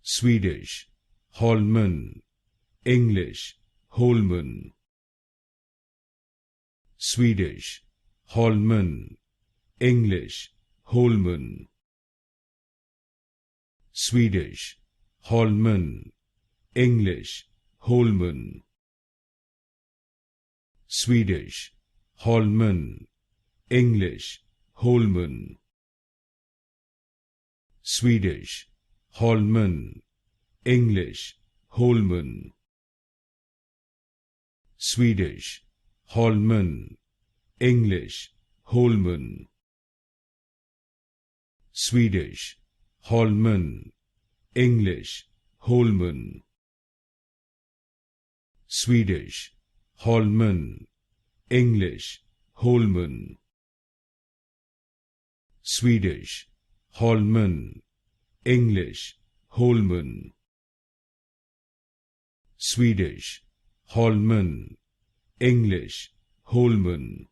Swedish, Holmen, English, Holmen. Swedish, Holmen, English, Holmen. Swedish, Holmen, English, Holmen. Swedish, Holmen, English, Holmen. Swedish, Holmen, English, Holmen. Swedish, Holmen, English, Holmen. Swedish, Holmen, English, Holmen. Swedish, Holmen, English, Holmen. Swedish, Holmen, English, Holmen. Swedish, Holmen, English, Holmen.